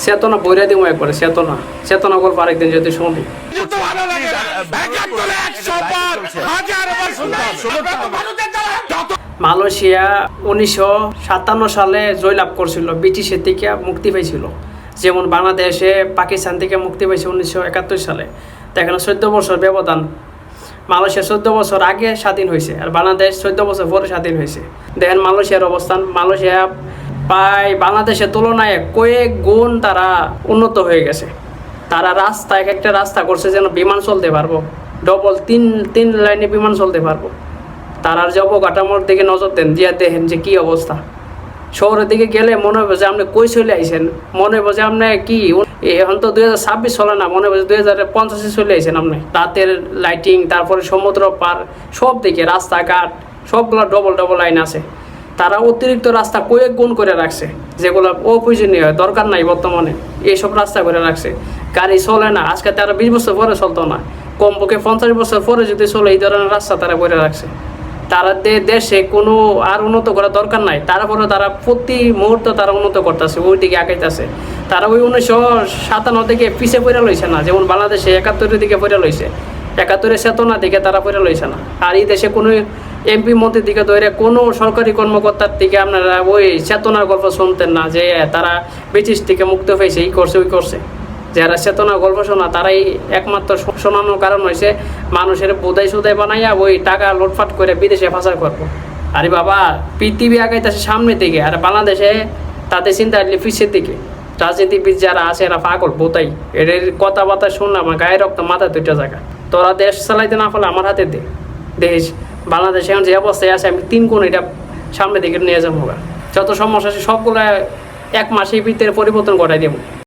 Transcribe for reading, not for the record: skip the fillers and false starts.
চেতনা বইরা দিব একবারে, চেতনা গল্প আরেকদিন যদি শুনি। মালয়েশিয়া 1957 সালে জয়লাভ করছিল, ব্রিটিশের থেকে মুক্তি পেয়েছিল। যেমন বাংলাদেশে পাকিস্তান থেকে মুক্তি পেয়েছে 1971 সালে। তো এখানে 14 বছর ব্যবধান। মালয়েশিয়া 14 বছর আগে স্বাধীন হয়েছে, আর বাংলাদেশ 14 বছর পরে স্বাধীন হয়েছে। দেখেন মালয়েশিয়ার অবস্থান। মালয়েশিয়া প্রায় বাংলাদেশের তুলনায় কয়েক গুণ তারা উন্নত হয়ে গেছে। তারা রাস্তা, এক একটা রাস্তা করছে যেন বিমান চলতে পারবো, ডবল তিন লাইনে বিমান চলতে পারবো। তারার যে অবকাঠামোর দিকে নজর দেন, যে দেখেন যে কী অবস্থা। শহরের দিকে গেলে মনে হবে যে আপনি কই চলে আইছেন, মনে হবে যে আপনি কি এখন তো 2026 চলে না, মনে হবে 2050 চলে আইছেন আপনি। রাতের লাইটিং, তারপরে সমুদ্র পার, সব দিকে রাস্তাঘাট সবগুলো ডবল লাইন আছে। তারা অতিরিক্ত রাস্তা কয়েক গুণ করে রাখছে, যেগুলো অপ্রয়োজনীয়, দরকার নাই বর্তমানে, এইসব রাস্তা করে রাখছে। গাড়ি চলে না, আজকে তারা 20 বছর পরে চলতো না, কমপক্ষে 50 বছর পরে যদি চলে, এই ধরনের রাস্তা তারা করে রাখছে। তারা দেশে কোনো আর উন্নত করার দরকার নাই, তারপরে তারা প্রতি মুহূর্তে তারা উন্নত করতেছে, ওই দিকে আগাইতেছে। তারা ওই 1957 থেকে পিছিয়ে পড়ে লইছে না, যেমন বাংলাদেশে 71 দিকে পড়ে লইছে। 71 চেতনা দিকে তারা পড়ে লইছে না। আর এই দেশে কোনো এমপি মন্ত্রীর দিকে ধরে কোনো সরকারি কর্মকর্তার দিকে আপনারা ওই চেতনার গল্প শুনতেন না, যে তারা ব্রিটিশ থেকে মুক্ত হয়েছে, এই করছে ওই করছে। যারা চেতনা গল্প শোনা, তারাই একমাত্র শোনানোর কারণ হয়েছে মানুষের বোধাই সুদাই বানাইয়া ওই টাকা লুটপাট করে বিদেশে পাচার করবো। আরে বাবা, পৃথিবী আগাইতেছে সামনের দিকে, আর বাংলাদেশে তাদের চিন্তা আসলে পিছের দিকে। রাজনীতিবিদ যারা আছে এরা পাগল বোধাই, এদের কথাবার্তা শুনলাম আমার গায়ে রক্ত মাথা 2টা জায়গা। তোরা দেশ চালাইতে না পারলে আমার হাতে দে। দেশ বাংলাদেশে এখন যে অবস্থায় আছে, আমি 3 গুণ এটা সামনের দিকে নিয়ে যাবো। যত সমস্যা আছে সবগুলো 1 মাসের ভিতরে পরিবর্তন করাই দেবো।